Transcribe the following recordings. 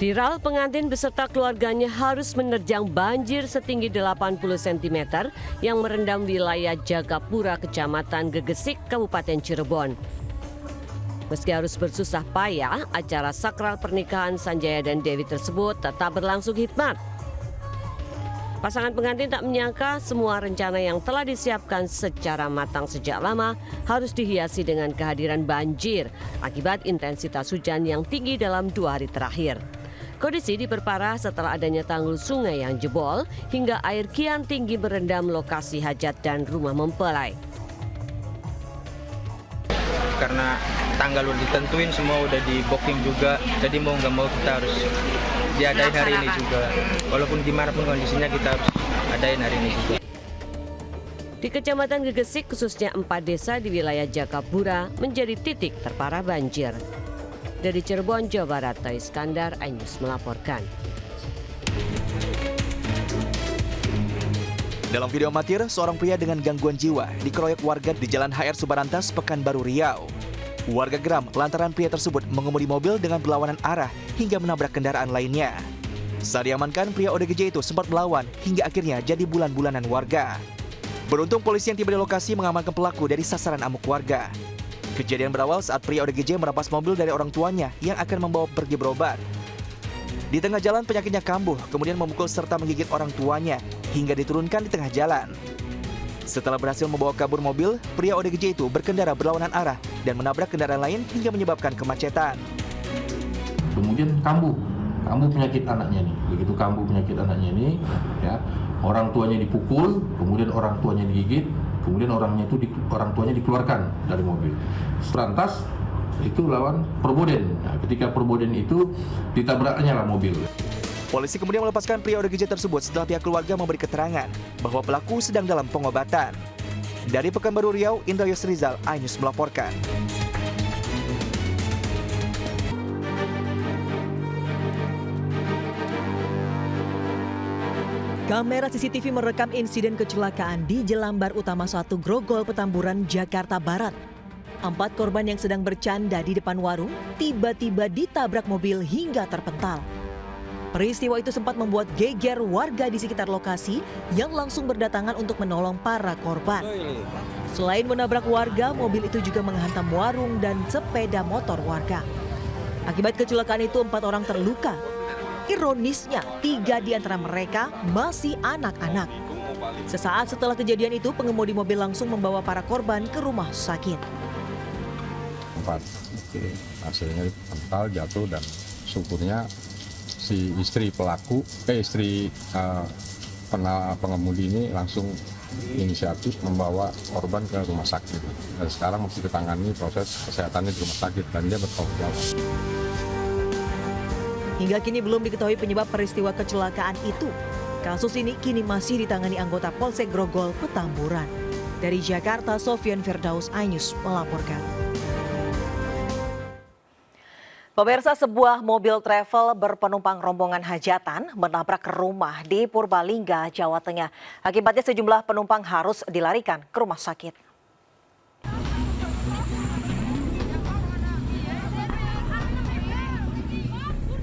Viral, pengantin beserta keluarganya harus menerjang banjir setinggi 80 cm yang merendam wilayah Jagapura, Kecamatan Gegesik, Kabupaten Cirebon. Meski harus bersusah payah, acara sakral pernikahan Sanjaya dan Dewi tersebut tetap berlangsung hikmat. Pasangan pengantin tak menyangka semua rencana yang telah disiapkan secara matang sejak lama harus dihiasi dengan kehadiran banjir akibat intensitas hujan yang tinggi dalam 2 hari terakhir. Kondisi diperparah setelah adanya tanggul sungai yang jebol hingga air kian tinggi merendam lokasi hajat dan rumah mempelai. Karena tanggal udah ditentuin, semua udah di booking juga, jadi mau nggak mau kita harus diadain hari ini juga. Walaupun gimana pun kondisinya kita harus adain hari ini juga. Di Kecamatan Gegesik, khususnya 4 desa di wilayah Jagapura menjadi titik terparah banjir. Dari Cirebon, Jawa Barat, Tay Iskandar, iNews melaporkan. Dalam video amatir, seorang pria dengan gangguan jiwa dikeroyok warga di Jalan HR Subarantas, Pekanbaru Riau. Warga geram lantaran pria tersebut mengemudi mobil dengan berlawanan arah hingga menabrak kendaraan lainnya. Saat diamankan, pria ODGJ itu sempat melawan hingga akhirnya jadi bulan-bulanan warga. Beruntung polisi yang tiba di lokasi mengamankan pelaku dari sasaran amuk warga. Kejadian berawal saat pria ODGJ merampas mobil dari orang tuanya yang akan membawa pergi berobat. Di tengah jalan penyakitnya kambuh, kemudian memukul serta menggigit orang tuanya hingga diturunkan di tengah jalan. Setelah berhasil membawa kabur mobil, pria ODGJ itu berkendara berlawanan arah dan menabrak kendaraan lain hingga menyebabkan kemacetan. Kemudian kambuh penyakit anaknya nih. Begitu kambuh penyakit anaknya ini, ya, orang tuanya dipukul, kemudian orang tuanya digigit, kemudian orang tuanya dikeluarkan dari mobil. Lantas itu lawan perboden. Nah, ketika perboden itu ditabraknya lah mobil. Polisi kemudian melepaskan pria ODGJ tersebut setelah pihak keluarga memberi keterangan bahwa pelaku sedang dalam pengobatan. Dari Pekanbaru Riau, Indra Yusrizal, iNews melaporkan. Kamera CCTV merekam insiden kecelakaan di Jelambar Utama 1 Grogol, Petamburan, Jakarta Barat. 4 korban yang sedang bercanda di depan warung tiba-tiba ditabrak mobil hingga terpental. Peristiwa itu sempat membuat geger warga di sekitar lokasi yang langsung berdatangan untuk menolong para korban. Selain menabrak warga, mobil itu juga menghantam warung dan sepeda motor warga. Akibat kecelakaan itu 4 orang terluka. Ironisnya, 3 di antara mereka masih anak-anak. Sesaat setelah kejadian itu, pengemudi mobil langsung membawa para korban ke rumah sakit. 4, hasilnya mental jatuh dan syukurnya si istri pengemudi ini langsung inisiatif membawa korban ke rumah sakit. Dan sekarang masih ditangani proses kesehatannya di rumah sakit dan dia bertanggung jawab. Hingga kini belum diketahui penyebab peristiwa kecelakaan itu. Kasus ini kini masih ditangani anggota Polsek Grogol, Petamburan. Dari Jakarta, Sofyan Firdaus, iNews melaporkan. Pemirsa, sebuah mobil travel berpenumpang rombongan hajatan menabrak rumah di Purbalingga, Jawa Tengah. Akibatnya sejumlah penumpang harus dilarikan ke rumah sakit.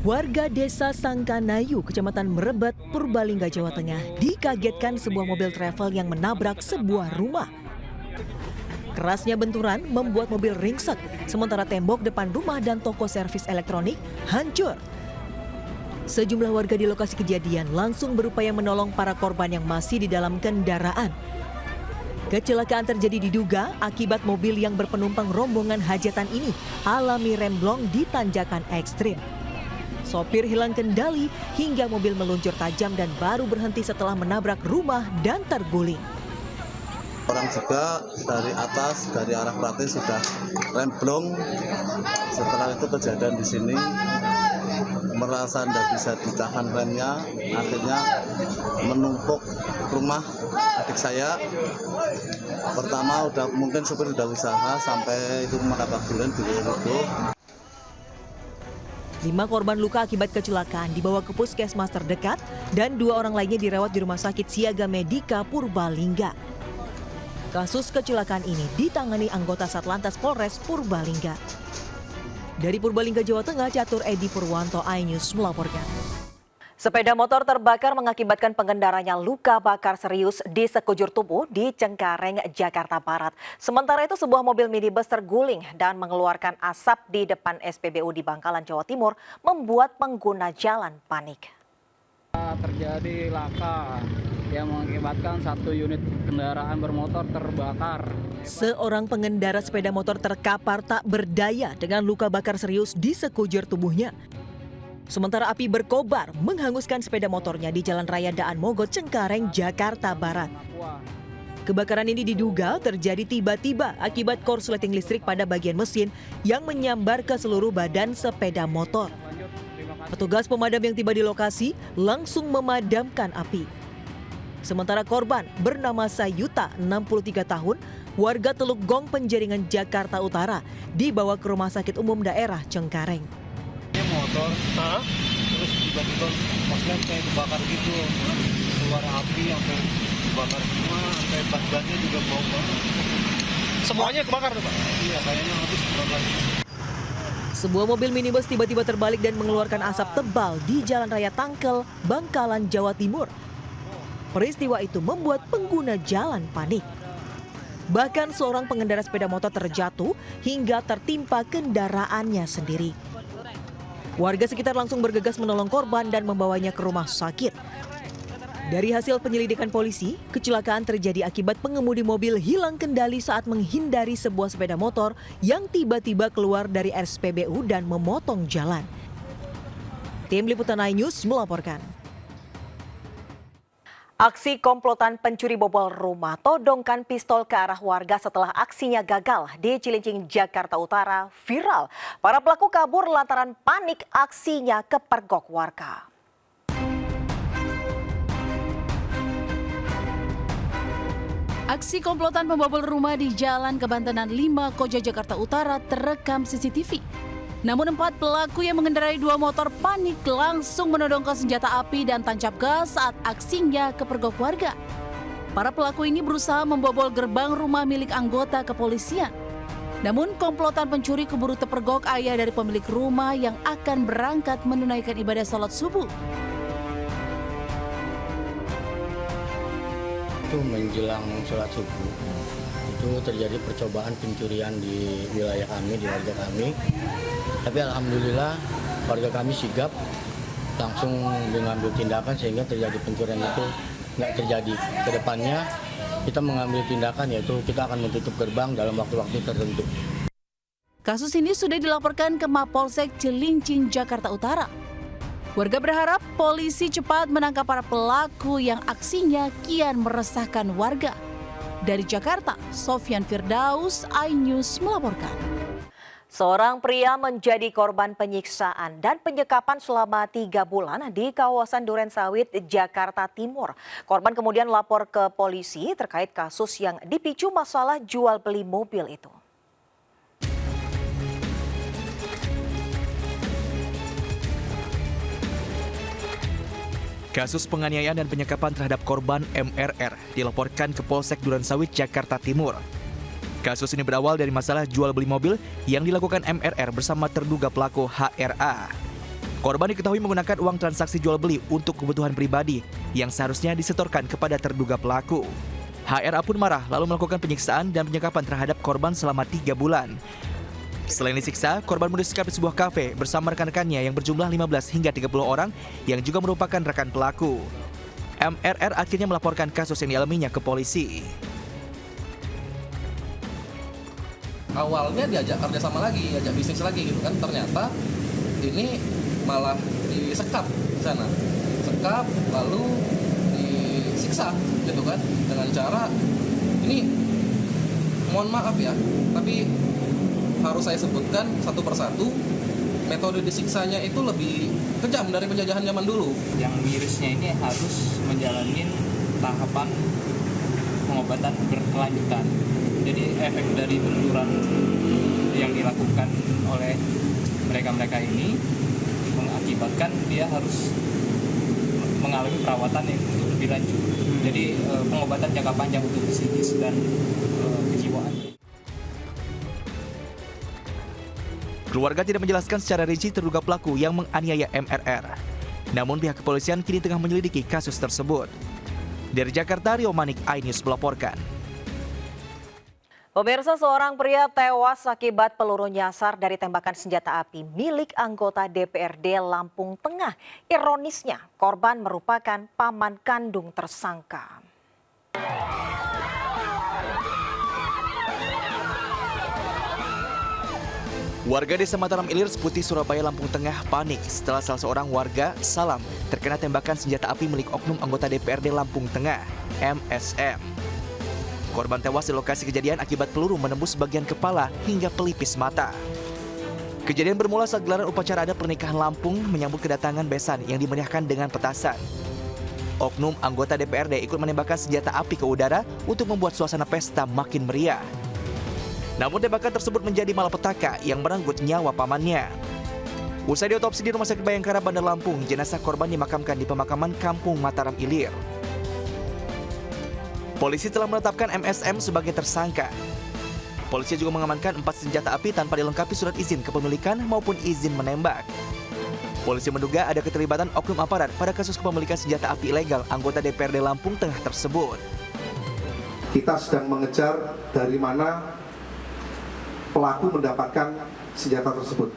Warga desa Sangkanayu, Kecamatan Merebet, Purbalingga, Jawa Tengah, dikagetkan sebuah mobil travel yang menabrak sebuah rumah. Kerasnya benturan membuat mobil ringsek, sementara tembok depan rumah dan toko servis elektronik hancur. Sejumlah warga di lokasi kejadian langsung berupaya menolong para korban yang masih di dalam kendaraan. Kecelakaan terjadi diduga akibat mobil yang berpenumpang rombongan hajatan ini alami remblong di tanjakan ekstrim. Sopir hilang kendali hingga mobil meluncur tajam dan baru berhenti setelah menabrak rumah dan terguling. Orang juga dari atas, dari arah Prati sudah remblong. Setelah itu kejadian di sini, merasa tidak bisa ditahan remnya, akhirnya menumpuk rumah adik saya. Pertama mungkin supir udah usaha sampai itu menabrak bulan di Ruko. 5 korban luka akibat kecelakaan dibawa ke puskesmas terdekat dan 2 orang lainnya dirawat di Rumah Sakit Siaga Medika Purbalingga. Kasus kecelakaan ini ditangani anggota Satlantas Polres Purbalingga. Dari Purbalingga, Jawa Tengah, Catur Edi Purwanto, iNews melaporkan. Sepeda motor terbakar mengakibatkan pengendaranya luka bakar serius di sekujur tubuh di Cengkareng, Jakarta Barat. Sementara itu sebuah mobil minibus terguling dan mengeluarkan asap di depan SPBU di Bangkalan, Jawa Timur membuat pengguna jalan panik. Terjadi laka yang mengakibatkan 1 unit kendaraan bermotor terbakar. Seorang pengendara sepeda motor terkapar tak berdaya dengan luka bakar serius di sekujur tubuhnya. Sementara api berkobar menghanguskan sepeda motornya di Jalan Raya Daan Mogot, Cengkareng, Jakarta Barat. Kebakaran ini diduga terjadi tiba-tiba akibat korsleting listrik pada bagian mesin yang menyambar ke seluruh badan sepeda motor. Petugas pemadam yang tiba di lokasi langsung memadamkan api. Sementara korban bernama Sayuta, 63 tahun, warga Teluk Gong, Penjaringan, Jakarta Utara, dibawa ke Rumah Sakit Umum Daerah Cengkareng. Ini motor, terus tiba-tiba motornya kayak kebakar gitu, keluar api sampai kebakar semua, sampai ban-bannya juga bau banget. Semuanya kebakar tuh Pak? Iya, kayaknya habis kebakar. Sebuah mobil minibus tiba-tiba terbalik dan mengeluarkan asap tebal di Jalan Raya Tangkel, Bangkalan, Jawa Timur. Peristiwa itu membuat pengguna jalan panik. Bahkan seorang pengendara sepeda motor terjatuh hingga tertimpa kendaraannya sendiri. Warga sekitar langsung bergegas menolong korban dan membawanya ke rumah sakit. Dari hasil penyelidikan polisi, kecelakaan terjadi akibat pengemudi mobil hilang kendali saat menghindari sebuah sepeda motor yang tiba-tiba keluar dari SPBU dan memotong jalan. Tim Liputan iNews melaporkan. Aksi komplotan pencuri bobol rumah todongkan pistol ke arah warga setelah aksinya gagal di Cilincing, Jakarta Utara viral. Para pelaku kabur lantaran panik aksinya kepergok warga. Aksi komplotan pembobol rumah di Jalan Kebantenan 5, Koja, Jakarta Utara terekam CCTV. Namun 4 pelaku yang mengendarai 2 motor panik langsung menodongkan senjata api dan tancap gas saat aksinya kepergok warga. Para pelaku ini berusaha membobol gerbang rumah milik anggota kepolisian. Namun komplotan pencuri keburu terpergok ayah dari pemilik rumah yang akan berangkat menunaikan ibadah salat subuh. Itu menjelang sholat subuh, itu terjadi percobaan pencurian di wilayah kami, di warga kami. Tapi alhamdulillah warga kami sigap, langsung mengambil tindakan sehingga terjadi pencurian itu nggak terjadi. Kedepannya kita mengambil tindakan, yaitu kita akan menutup gerbang dalam waktu-waktu tertentu. Kasus ini sudah dilaporkan ke Mapolsek Cilincing, Jakarta Utara. Warga berharap polisi cepat menangkap para pelaku yang aksinya kian meresahkan warga. Dari Jakarta, Sofyan Firdaus, iNews melaporkan. Seorang pria menjadi korban penyiksaan dan penyekapan selama 3 bulan di kawasan Durensawit, Jakarta Timur. Korban kemudian lapor ke polisi terkait kasus yang dipicu masalah jual beli mobil itu. Kasus penganiayaan dan penyekapan terhadap korban MRR dilaporkan ke Polsek Durensawit, Jakarta Timur. Kasus ini berawal dari masalah jual beli mobil yang dilakukan MRR bersama terduga pelaku HRA. Korban diketahui menggunakan uang transaksi jual beli untuk kebutuhan pribadi yang seharusnya disetorkan kepada terduga pelaku. HRA pun marah lalu melakukan penyiksaan dan penyekapan terhadap korban selama 3 bulan. Selain disiksa, korban disekap di sebuah kafe bersama rekan-rekannya yang berjumlah 15 hingga 30 orang yang juga merupakan rekan pelaku. MRR akhirnya melaporkan kasus yang dialaminya ke polisi. Awalnya diajak kerjasama lagi, diajak bisnis lagi gitu kan, ternyata ini malah disekap di sana, sekap lalu disiksa gitu kan, dengan cara ini, mohon maaf ya, tapi harus saya sebutkan satu persatu, metode disiksanya itu lebih kejam dari penjajahan zaman dulu. Yang mirisnya ini harus menjalani tahapan pengobatan berkelanjutan. Jadi efek dari benturan yang dilakukan oleh mereka-mereka ini mengakibatkan dia harus mengalami perawatan yang lebih lanjut. Jadi pengobatan jangka panjang untuk psikis dan kejiwaan. Keluarga tidak menjelaskan secara rinci terduga pelaku yang menganiaya MRR. Namun pihak kepolisian kini tengah menyelidiki kasus tersebut. Dari Jakarta, Rio Manik, iNews melaporkan. Pemirsa, seorang pria tewas akibat peluru nyasar dari tembakan senjata api milik anggota DPRD Lampung Tengah. Ironisnya, korban merupakan paman kandung tersangka. Warga Desa Mataram Ilir, Seputi, Surabaya, Lampung Tengah panik setelah salah seorang warga, Salam, terkena tembakan senjata api milik oknum anggota DPRD Lampung Tengah, MSM. Korban tewas di lokasi kejadian akibat peluru menembus bagian kepala hingga pelipis mata. Kejadian bermula saat gelaran upacara adat pernikahan Lampung menyambut kedatangan besan yang dimeriahkan dengan petasan. Oknum anggota DPRD ikut menembakkan senjata api ke udara untuk membuat suasana pesta makin meriah. Namun tembakan tersebut menjadi malapetaka yang merenggut nyawa pamannya. Usai diotopsi di Rumah Sakit Bayangkara Bandar Lampung, jenazah korban dimakamkan di pemakaman Kampung Mataram Ilir. Polisi telah menetapkan MSM sebagai tersangka. Polisi juga mengamankan 4 senjata api tanpa dilengkapi surat izin kepemilikan maupun izin menembak. Polisi menduga ada keterlibatan oknum aparat pada kasus kepemilikan senjata api ilegal anggota DPRD Lampung Tengah tersebut. Kita sedang mengejar dari mana pelaku mendapatkan senjata tersebut.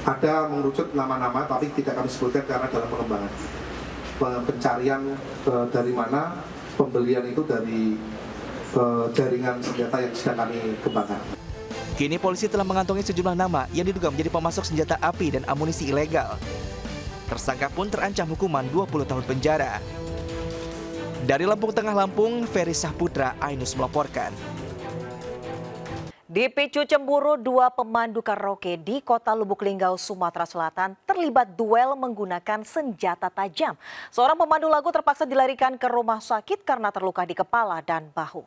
Ada mengerucut nama-nama, tapi tidak kami sebutkan karena dalam pengembangan. Pencarian dari mana, pembelian itu dari jaringan senjata yang sedang kami kembangkan. Kini polisi telah mengantongi sejumlah nama yang diduga menjadi pemasok senjata api dan amunisi ilegal. Tersangka pun terancam hukuman 20 tahun penjara. Dari Lampung Tengah, Lampung, Ferry Sahputra, iNews melaporkan. Dipicu cemburu, 2 pemandu karaoke di Kota Lubuk Linggau, Sumatera Selatan terlibat duel menggunakan senjata tajam. Seorang pemandu lagu terpaksa dilarikan ke rumah sakit karena terluka di kepala dan bahu.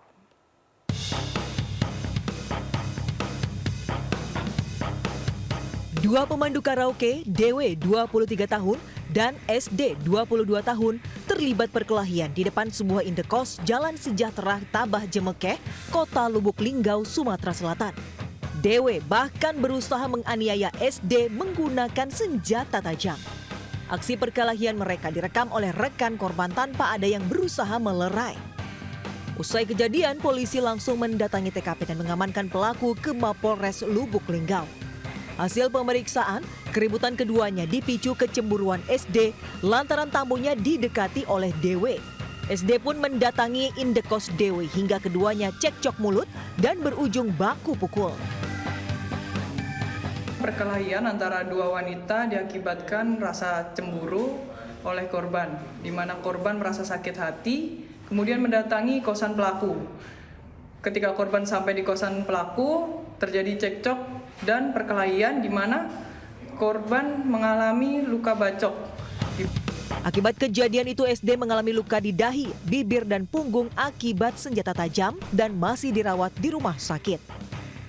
Dua pemandu karaoke, DW 23 tahun dan SD 22 tahun terlibat perkelahian di depan sebuah indekos Jalan Sejahtera Tabah Jemekeh, Kota Lubuk Linggau, Sumatera Selatan. DW bahkan berusaha menganiaya SD menggunakan senjata tajam. Aksi perkelahian mereka direkam oleh rekan korban tanpa ada yang berusaha melerai. Usai kejadian, polisi langsung mendatangi TKP dan mengamankan pelaku ke Mapolres Lubuk Linggau. Hasil pemeriksaan, keributan keduanya dipicu kecemburuan SD lantaran tamunya didekati oleh DW. SD pun mendatangi indekos DW hingga keduanya cekcok mulut dan berujung baku pukul. Perkelahian antara dua wanita diakibatkan rasa cemburu oleh korban, di mana korban merasa sakit hati, kemudian mendatangi kosan pelaku. Ketika korban sampai di kosan pelaku, terjadi cekcok dan perkelahian di mana korban mengalami luka bacok. Akibat kejadian itu SD mengalami luka di dahi, bibir dan punggung akibat senjata tajam dan masih dirawat di rumah sakit.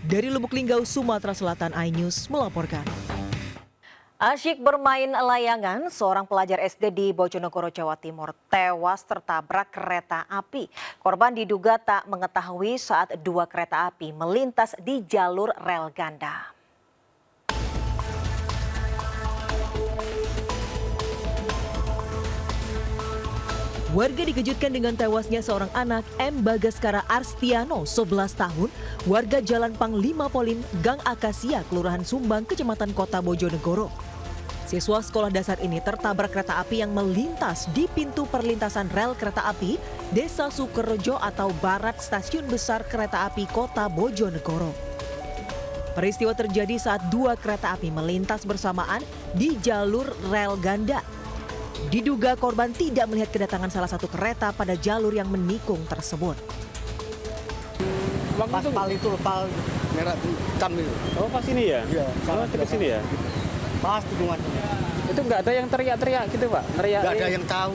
Dari Lubuk Linggau, Sumatera Selatan, iNews melaporkan. Asyik bermain layangan, seorang pelajar SD di Bojonegoro, Jawa Timur tewas tertabrak kereta api. Korban diduga tak mengetahui saat 2 kereta api melintas di jalur rel ganda. Warga dikejutkan dengan tewasnya seorang anak, M. Bagaskara Arstiano, 11 tahun, warga Jalan Pang 5 Polin, Gang Akasia, Kelurahan Sumbang, Kecamatan Kota Bojonegoro. Siswa sekolah dasar ini tertabrak kereta api yang melintas di pintu perlintasan rel kereta api Desa Sukerejo atau Barat Stasiun Besar Kereta Api Kota Bojonegoro. Peristiwa terjadi saat 2 kereta api melintas bersamaan di jalur rel ganda. Diduga korban tidak melihat kedatangan salah satu kereta pada jalur yang menikung tersebut. Pas pal itu, pal merah hitam itu. Oh, pas ini ya? Iya. Sama ke sini ya? Pas tikungannya. Itu nggak ada yang teriak-teriak gitu, Pak? Nggak ada yang tahu.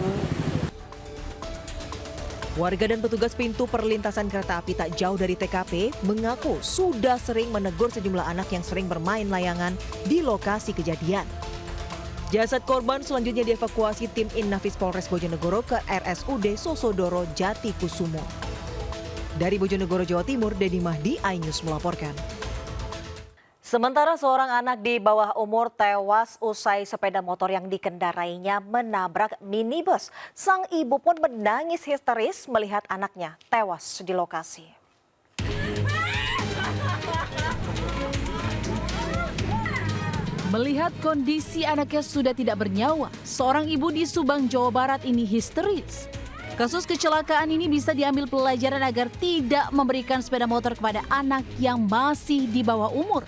Warga dan petugas pintu perlintasan kereta api tak jauh dari TKP mengaku sudah sering menegur sejumlah anak yang sering bermain layangan di lokasi kejadian. Jasad korban selanjutnya dievakuasi tim Innafis Polres Bojonegoro ke RSUD Sosodoro Jatikusumo. Dari Bojonegoro, Jawa Timur, Dedi Mahdi, iNews melaporkan. Sementara seorang anak di bawah umur tewas usai sepeda motor yang dikendarainya menabrak minibus. Sang ibu pun menangis histeris melihat anaknya tewas di lokasi. Melihat kondisi anaknya sudah tidak bernyawa, seorang ibu di Subang, Jawa Barat ini histeris. Kasus kecelakaan ini bisa diambil pelajaran agar tidak memberikan sepeda motor kepada anak yang masih di bawah umur.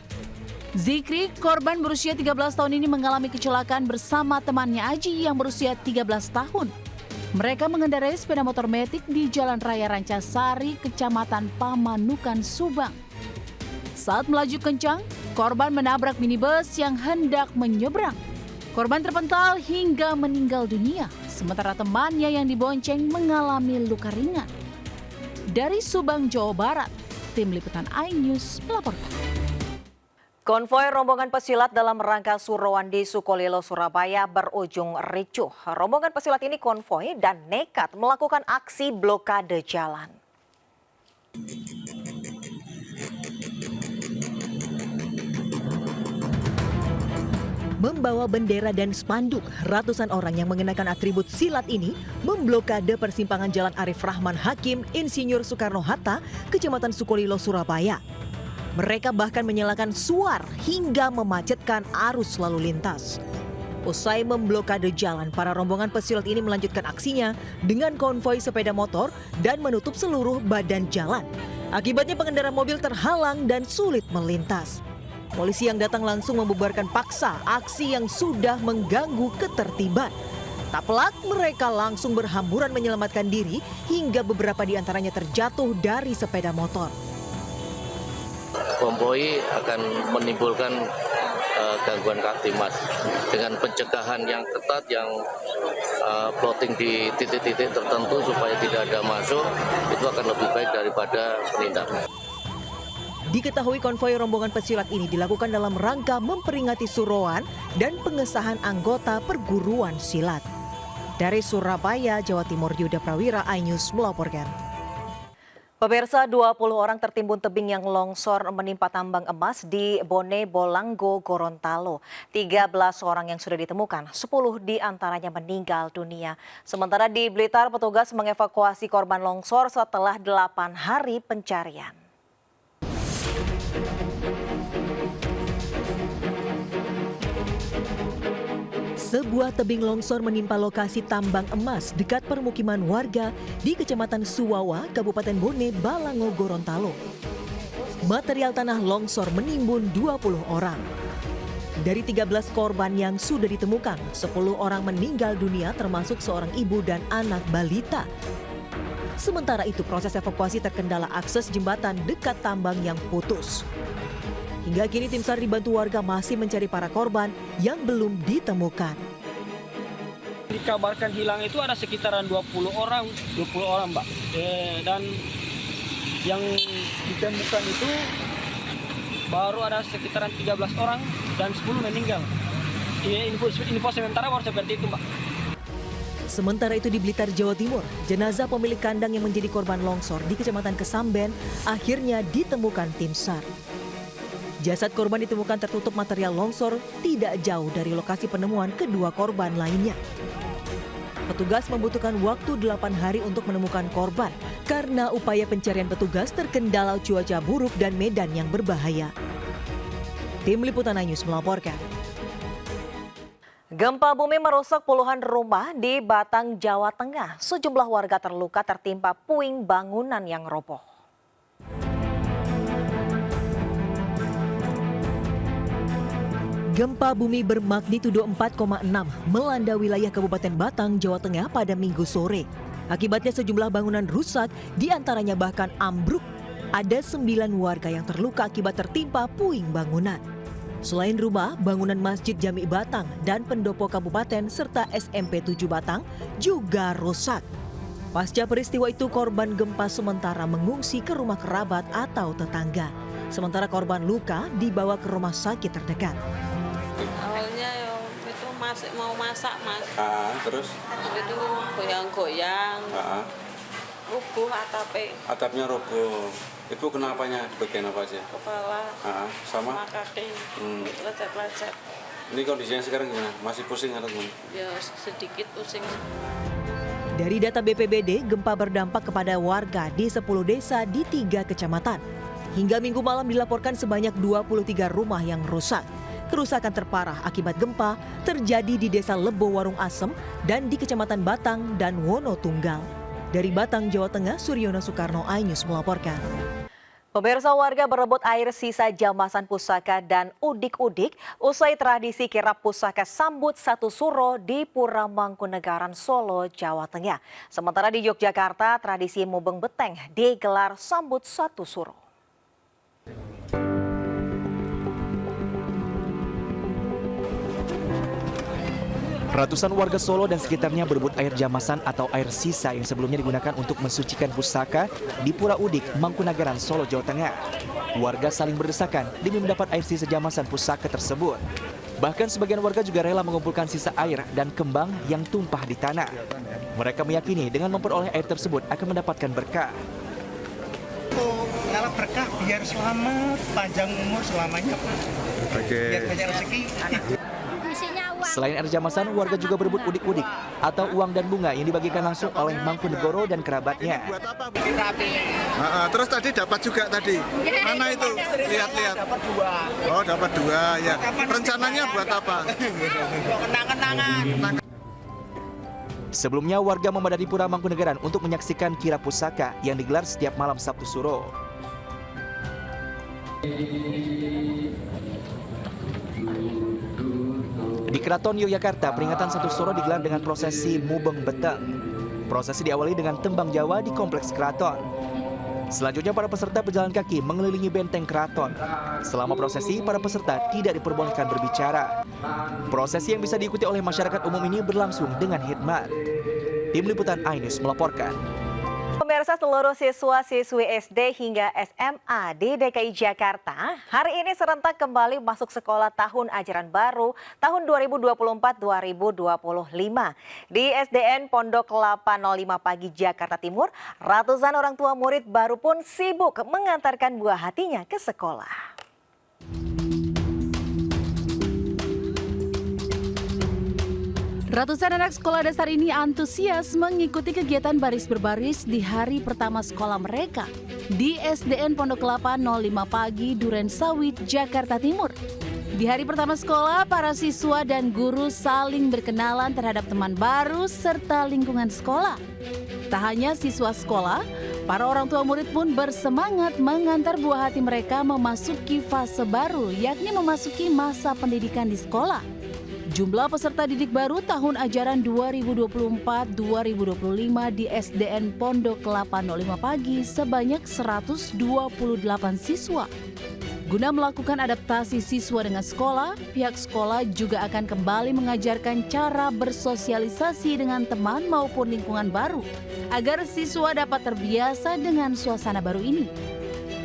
Zikri, korban berusia 13 tahun ini mengalami kecelakaan bersama temannya Aji yang berusia 13 tahun. Mereka mengendarai sepeda motor metik di Jalan Raya Rancasari, Kecamatan Pamanukan, Subang. Saat melaju kencang, korban menabrak minibus yang hendak menyeberang. Korban terpental hingga meninggal dunia, sementara temannya yang dibonceng mengalami luka ringan. Dari Subang, Jawa Barat, Tim Liputan iNews melaporkan. Konvoi rombongan pesilat dalam rangka Surowan di Sukolilo, Surabaya berujung ricuh. Rombongan pesilat ini konvoi dan nekat melakukan aksi blokade jalan. Membawa bendera dan spanduk, ratusan orang yang mengenakan atribut silat ini memblokade persimpangan Jalan Arif Rahman Hakim, Insinyur Soekarno-Hatta, Kecamatan Sukolilo, Surabaya. Mereka bahkan menyalakan suar hingga memacetkan arus lalu lintas. Usai memblokade jalan, para rombongan pesilat ini melanjutkan aksinya dengan konvoi sepeda motor dan menutup seluruh badan jalan. Akibatnya pengendara mobil terhalang dan sulit melintas. Polisi yang datang langsung membubarkan paksa aksi yang sudah mengganggu ketertiban. Tak pelak, mereka langsung berhamburan menyelamatkan diri hingga beberapa di antaranya terjatuh dari sepeda motor. Konvoi akan menimbulkan gangguan Kamtibmas dengan pencegahan yang ketat, yang plotting di titik-titik tertentu supaya tidak ada masuk, itu akan lebih baik daripada penindakan. Diketahui konvoi rombongan pesilat ini dilakukan dalam rangka memperingati Surowan dan pengesahan anggota perguruan silat. Dari Surabaya, Jawa Timur, Yuda Prawira, iNews melaporkan. Pemirsa, 20 orang tertimbun tebing yang longsor menimpa tambang emas di Bone Bolanggo, Gorontalo. 13 orang yang sudah ditemukan, 10 diantaranya meninggal dunia. Sementara di Blitar, petugas mengevakuasi korban longsor setelah 8 hari pencarian. Sebuah tebing longsor menimpa lokasi tambang emas dekat permukiman warga di Kecamatan Suwawa, Kabupaten Bone, Balango, Gorontalo. Material tanah longsor menimbun 20 orang. Dari 13 korban yang sudah ditemukan, 10 orang meninggal dunia termasuk seorang ibu dan anak balita. Sementara itu proses evakuasi terkendala akses jembatan dekat tambang yang putus. Hingga kini tim SAR dibantu warga masih mencari para korban yang belum ditemukan. Dikabarkan hilang itu ada sekitaran 20 orang Mbak. Dan yang ditemukan itu baru ada sekitaran 13 orang dan 10 meninggal. Info sementara baru seperti itu, Mbak. Sementara itu di Blitar, Jawa Timur, jenazah pemilik kandang yang menjadi korban longsor di Kecamatan Kesamben akhirnya ditemukan tim SAR. Jasad korban ditemukan tertutup material longsor tidak jauh dari lokasi penemuan kedua korban lainnya. Petugas membutuhkan waktu 8 hari untuk menemukan korban karena upaya pencarian petugas terkendala cuaca buruk dan medan yang berbahaya. Tim Liputan iNews melaporkan. Gempa bumi merusak puluhan rumah di Batang, Jawa Tengah. Sejumlah warga terluka tertimpa puing bangunan yang roboh. Gempa bumi bermagnitudo 4,6 melanda wilayah Kabupaten Batang, Jawa Tengah pada Minggu sore. Akibatnya sejumlah bangunan rusak, diantaranya bahkan ambruk. Ada 9 warga yang terluka akibat tertimpa puing bangunan. Selain rumah, bangunan Masjid Jami Batang dan Pendopo Kabupaten serta SMP 7 Batang juga rusak. Pasca peristiwa itu, korban gempa sementara mengungsi ke rumah kerabat atau tetangga. Sementara korban luka dibawa ke rumah sakit terdekat. Awalnya itu masih mau masak, Mas. Terus? Itu goyang-goyang. Rubuh atapnya. Atapnya roboh. Ibu kenapanya di bagian apa aja? Kepala, sama kaki, lecet-lecet. Ini kondisinya sekarang gimana? Masih pusing atau gimana? Ya sedikit pusing. Dari data BPBD, gempa berdampak kepada warga di 10 desa di 3 kecamatan. Hingga Minggu malam dilaporkan sebanyak 23 rumah yang rusak. Kerusakan terparah akibat gempa terjadi di Desa Lebo Warung Asem dan di Kecamatan Batang dan Wonotunggal. Dari Batang, Jawa Tengah, Suryono Soekarno, iNews melaporkan. Pemirsa, warga berebut air sisa jamasan pusaka dan udik-udik usai tradisi kirap pusaka sambut satu suro di Pura Mangkunegaran, Solo, Jawa Tengah. Sementara di Yogyakarta, tradisi mubeng beteng digelar sambut satu suro. Ratusan warga Solo dan sekitarnya berebut air jamasan atau air sisa yang sebelumnya digunakan untuk mensucikan pusaka di Pura Udik, Mangkunegaran, Solo, Jawa Tengah. Warga saling berdesakan demi mendapat air sisa jamasan pusaka tersebut. Bahkan sebagian warga juga rela mengumpulkan sisa air dan kembang yang tumpah di tanah. Mereka meyakini dengan memperoleh air tersebut akan mendapatkan berkah. Kalau berkah biar selamat, panjang umur selamanya. Biar banyak rezeki. Selain air jamasan, warga juga berebut udik-udik atau uang dan bunga yang dibagikan langsung oleh Mangkunegoro dan kerabatnya. Terus tadi dapat juga tadi. Mana itu? Lihat-lihat. Oh, dapat 2 ya. Rencananya buat apa? Kenang-kenangan. Sebelumnya warga memadati Pura Mangkunegaran untuk menyaksikan kirap pusaka yang digelar setiap malam Sabtu Suro. Di Keraton Yogyakarta, peringatan Satu Suro digelar dengan prosesi mubeng beteng. Prosesi diawali dengan tembang Jawa di kompleks keraton. Selanjutnya para peserta berjalan kaki mengelilingi benteng keraton. Selama prosesi, para peserta tidak diperbolehkan berbicara. Prosesi yang bisa diikuti oleh masyarakat umum ini berlangsung dengan hikmat. Tim Liputan iNews melaporkan. Pemirsa, seluruh siswa-siswi SD hingga SMA di DKI Jakarta hari ini serentak kembali masuk sekolah tahun ajaran baru tahun 2024-2025. Di SDN Pondok Kelapa 05 Pagi Jakarta Timur, ratusan orang tua murid baru pun sibuk mengantarkan buah hatinya ke sekolah. Ratusan anak sekolah dasar ini antusias mengikuti kegiatan baris berbaris di hari pertama sekolah mereka di SDN Pondok Kelapa 05 Pagi, Duren Sawit, Jakarta Timur. Di hari pertama sekolah, para siswa dan guru saling berkenalan terhadap teman baru serta lingkungan sekolah. Tak hanya siswa sekolah, para orang tua murid pun bersemangat mengantar buah hati mereka memasuki fase baru, yakni memasuki masa pendidikan di sekolah. Jumlah peserta didik baru tahun ajaran 2024-2025 di SDN Pondok Kelapa 05 Pagi sebanyak 128 siswa. Guna melakukan adaptasi siswa dengan sekolah, pihak sekolah juga akan kembali mengajarkan cara bersosialisasi dengan teman maupun lingkungan baru, agar siswa dapat terbiasa dengan suasana baru ini.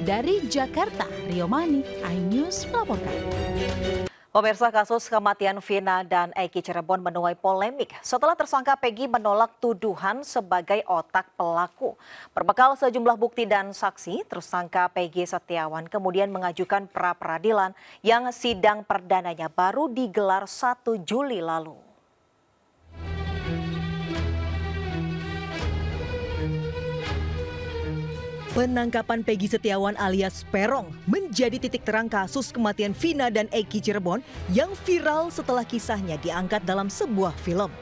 Dari Jakarta, Rio Manik, iNews melaporkan. Pemirsa, kasus kematian Vina dan Eki Cirebon menuai polemik setelah tersangka Peggy menolak tuduhan sebagai otak pelaku. Berbekal sejumlah bukti dan saksi, tersangka Peggy Setiawan kemudian mengajukan pra-peradilan yang sidang perdananya baru digelar 1 Juli lalu. Penangkapan Peggy Setiawan alias Peron menjadi titik terang kasus kematian Vina dan Eki Cirebon yang viral setelah kisahnya diangkat dalam sebuah film.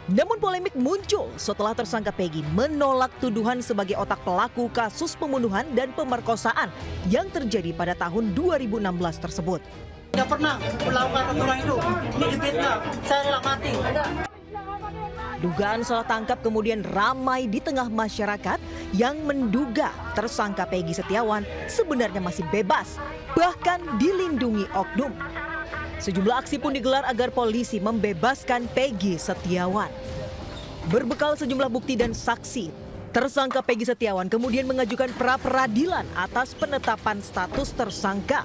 Namun polemik muncul setelah tersangka Peggy menolak tuduhan sebagai otak pelaku kasus pembunuhan dan pemerkosaan yang terjadi pada tahun 2016 tersebut. Tidak pernah melakukan orang itu. Ini difitnah. Saya rela mati. Dugaan salah tangkap kemudian ramai di tengah masyarakat yang menduga tersangka Peggy Setiawan sebenarnya masih bebas, bahkan dilindungi oknum. Sejumlah aksi pun digelar agar polisi membebaskan Peggy Setiawan. Berbekal sejumlah bukti dan saksi, tersangka Peggy Setiawan kemudian mengajukan pra-peradilan atas penetapan status tersangka.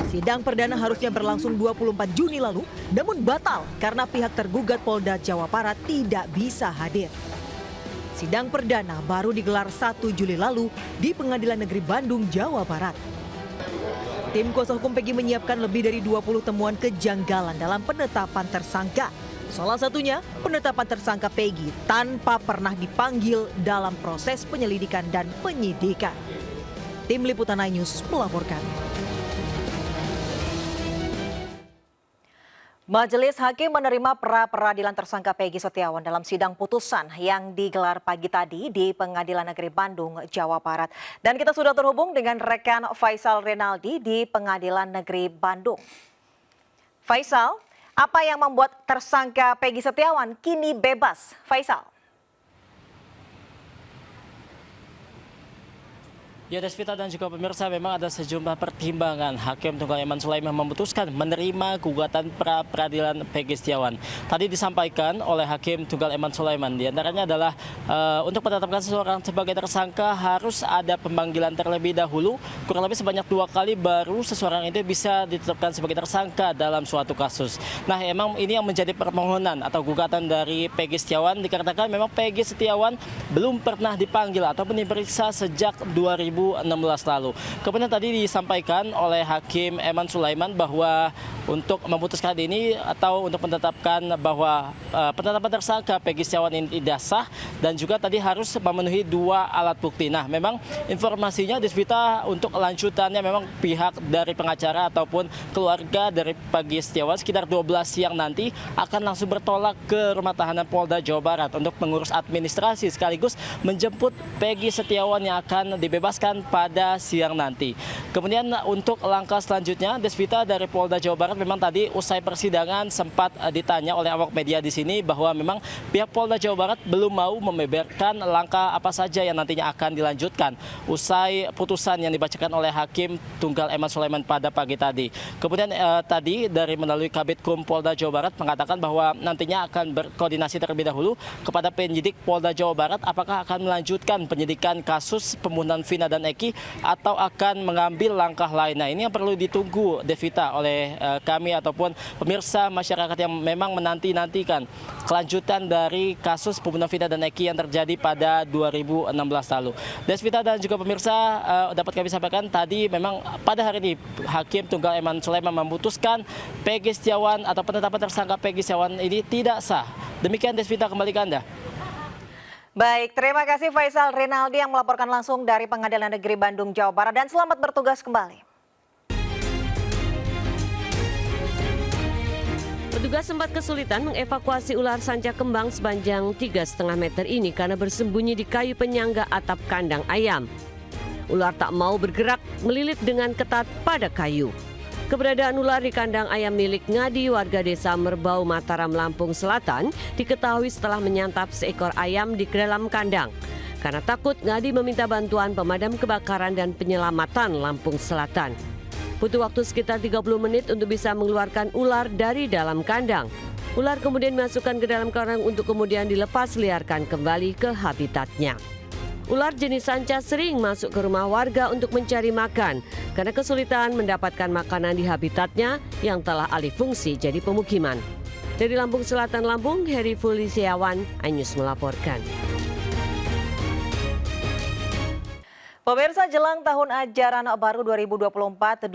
Sidang perdana harusnya berlangsung 24 Juni lalu, namun batal karena pihak tergugat Polda Jawa Barat tidak bisa hadir. Sidang perdana baru digelar 1 Juli lalu di Pengadilan Negeri Bandung, Jawa Barat. Tim kuasa hukum Peggy menyiapkan lebih dari 20 temuan kejanggalan dalam penetapan tersangka. Salah satunya penetapan tersangka Peggy tanpa pernah dipanggil dalam proses penyelidikan dan penyidikan. Tim Liputan iNews melaporkan. Majelis Hakim menerima pra-peradilan tersangka Peggy Setiawan dalam sidang putusan yang digelar pagi tadi di Pengadilan Negeri Bandung, Jawa Barat. Dan kita sudah terhubung dengan rekan Faisal Renaldi di Pengadilan Negeri Bandung. Faisal, apa yang membuat tersangka Peggy Setiawan kini bebas? Faisal. Ya, Desvita dan juga pemirsa, memang ada sejumlah pertimbangan Hakim Tunggal Eman Sulaiman memutuskan menerima gugatan pra-peradilan Peggy Setiawan. Tadi disampaikan oleh Hakim Tunggal Eman Sulaiman, diantaranya adalah untuk menetapkan seseorang sebagai tersangka harus ada pemanggilan terlebih dahulu, kurang lebih sebanyak 2 kali baru seseorang itu bisa ditetapkan sebagai tersangka dalam suatu kasus. Nah, emang ini yang menjadi permohonan atau gugatan dari Peggy Setiawan, dikarenakan memang Peggy Setiawan belum pernah dipanggil ataupun diperiksa sejak 2016 lalu. Kemudian tadi disampaikan oleh Hakim Eman Sulaiman bahwa untuk memutuskan ini atau untuk menetapkan bahwa penetapan tersangka Peggy Setiawan ini tidak sah dan juga tadi harus memenuhi 2 alat bukti. Nah, memang informasinya Desvita untuk lanjutannya memang pihak dari pengacara ataupun keluarga dari Peggy Setiawan sekitar 12 siang nanti akan langsung bertolak ke rumah tahanan Polda Jawa Barat untuk mengurus administrasi sekaligus menjemput Peggy Setiawan yang akan dibebaskan pada siang nanti. Kemudian untuk langkah selanjutnya, Desvita dari Polda Jawa Barat memang tadi usai persidangan sempat ditanya oleh awak media di sini bahwa memang pihak Polda Jawa Barat belum mau membeberkan langkah apa saja yang nantinya akan dilanjutkan usai putusan yang dibacakan oleh Hakim Tunggal Eman Sulaiman pada pagi tadi. Kemudian tadi dari melalui Kabitkum Polda Jawa Barat mengatakan bahwa nantinya akan berkoordinasi terlebih dahulu kepada penyidik Polda Jawa Barat apakah akan melanjutkan penyidikan kasus pembunuhan Vina dan Eki atau akan mengambil langkah lain. Nah, ini yang perlu ditunggu, Devita, oleh kami ataupun pemirsa masyarakat yang memang menanti-nantikan kelanjutan dari kasus pembunuhan Vina dan Eki yang terjadi pada 2016 lalu. Devita dan juga pemirsa, dapat kami sampaikan tadi memang pada hari ini Hakim Tunggal Eman Sulaiman memutuskan Peggy Setiawan atau penetapan tersangka Peggy Setiawan ini tidak sah. Demikian, Devita, kembali ke Anda. Baik, terima kasih Faisal Renaldi yang melaporkan langsung dari Pengadilan Negeri Bandung, Jawa Barat, dan selamat bertugas kembali. Petugas sempat kesulitan mengevakuasi ular sanca kembang sepanjang 3,5 meter ini karena bersembunyi di kayu penyangga atap kandang ayam. Ular tak mau bergerak, melilit dengan ketat pada kayu. Keberadaan ular di kandang ayam milik Ngadi warga desa Merbau, Mataram, Lampung Selatan diketahui setelah menyantap seekor ayam di dalam kandang. Karena takut, Ngadi meminta bantuan pemadam kebakaran dan penyelamatan Lampung Selatan. Butuh waktu sekitar 30 menit untuk bisa mengeluarkan ular dari dalam kandang. Ular kemudian dimasukkan ke dalam karung untuk kemudian dilepas liarkan kembali ke habitatnya. Ular jenis sanca sering masuk ke rumah warga untuk mencari makan karena kesulitan mendapatkan makanan di habitatnya yang telah alih fungsi jadi pemukiman. Dari Lampung Selatan, Lampung, Heri Fulisiawan, iNews melaporkan. Pemirsa, jelang tahun ajaran baru 2024-2025,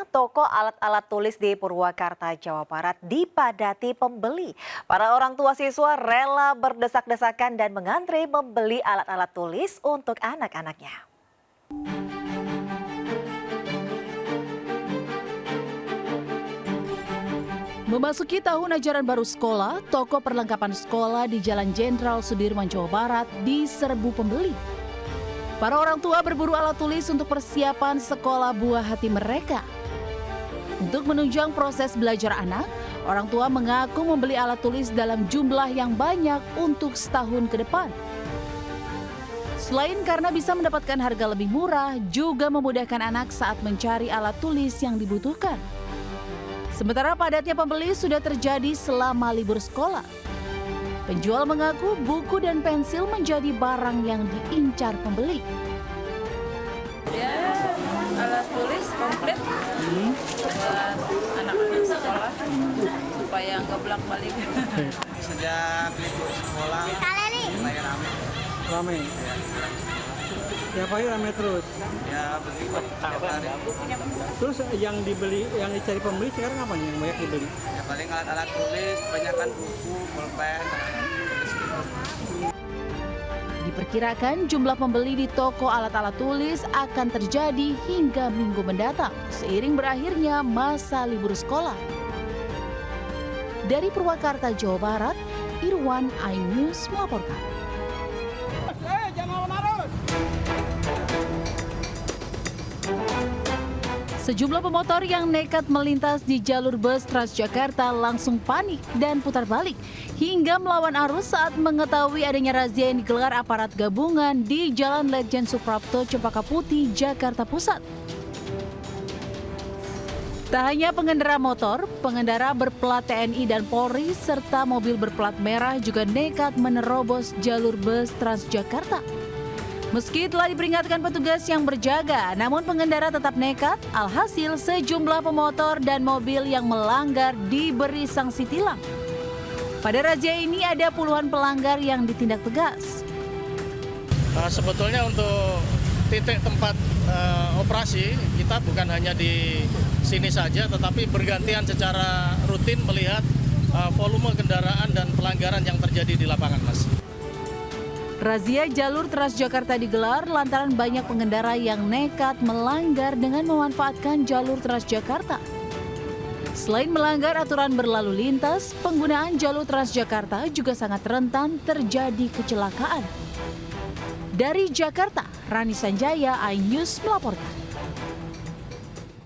toko alat-alat tulis di Purwakarta, Jawa Barat dipadati pembeli. Para orang tua siswa rela berdesak-desakan dan mengantri membeli alat-alat tulis untuk anak-anaknya. Memasuki tahun ajaran baru sekolah, toko perlengkapan sekolah di Jalan Jenderal Sudirman, Jawa Barat diserbu pembeli. Para orang tua berburu alat tulis untuk persiapan sekolah buah hati mereka. Untuk menunjang proses belajar anak, orang tua mengaku membeli alat tulis dalam jumlah yang banyak untuk setahun ke depan. Selain karena bisa mendapatkan harga lebih murah, juga memudahkan anak saat mencari alat tulis yang dibutuhkan. Sementara padatnya pembeli sudah terjadi selama libur sekolah. Penjual mengaku buku dan pensil menjadi barang yang diincar pembeli. Ya, alat tulis komplit buat anak-anak sekolah supaya nggak bolak-balik. Sejak libur sekolah Mulai rame. Rame. Tiap hari rame terus. Ya begitu. Tiap hari. Terus yang dicari pembeli sekarang apa nih yang banyak dibeli? Ya paling alat-alat tulis, kebanyakan buku, pulpen. Diperkirakan jumlah pembeli di toko alat-alat tulis akan terjadi hingga minggu mendatang, seiring berakhirnya masa libur sekolah. Dari Purwakarta, Jawa Barat, Irwan, iNews melaporkan. Sejumlah pemotor yang nekat melintas di jalur bus Transjakarta langsung panik dan putar balik hingga melawan arus saat mengetahui adanya razia yang digelar aparat gabungan di Jalan Ledjen Suprapto, Cempaka Putih, Jakarta Pusat. Tak hanya pengendara motor, pengendara berplat TNI dan Polri serta mobil berplat merah juga nekat menerobos jalur bus Transjakarta. Meski telah diperingatkan petugas yang berjaga, namun pengendara tetap nekat. Alhasil sejumlah pemotor dan mobil yang melanggar diberi sanksi tilang. Pada razia ini ada puluhan pelanggar yang ditindak tegas. Sebetulnya untuk titik tempat operasi kita bukan hanya di sini saja, tetapi bergantian secara rutin melihat volume kendaraan dan pelanggaran yang terjadi di lapangan, Mas. Razia jalur Transjakarta digelar lantaran banyak pengendara yang nekat melanggar dengan memanfaatkan jalur Transjakarta. Selain melanggar aturan berlalu lintas, penggunaan jalur Transjakarta juga sangat rentan terjadi kecelakaan. Dari Jakarta, Rani Sanjaya, iNews melaporkan.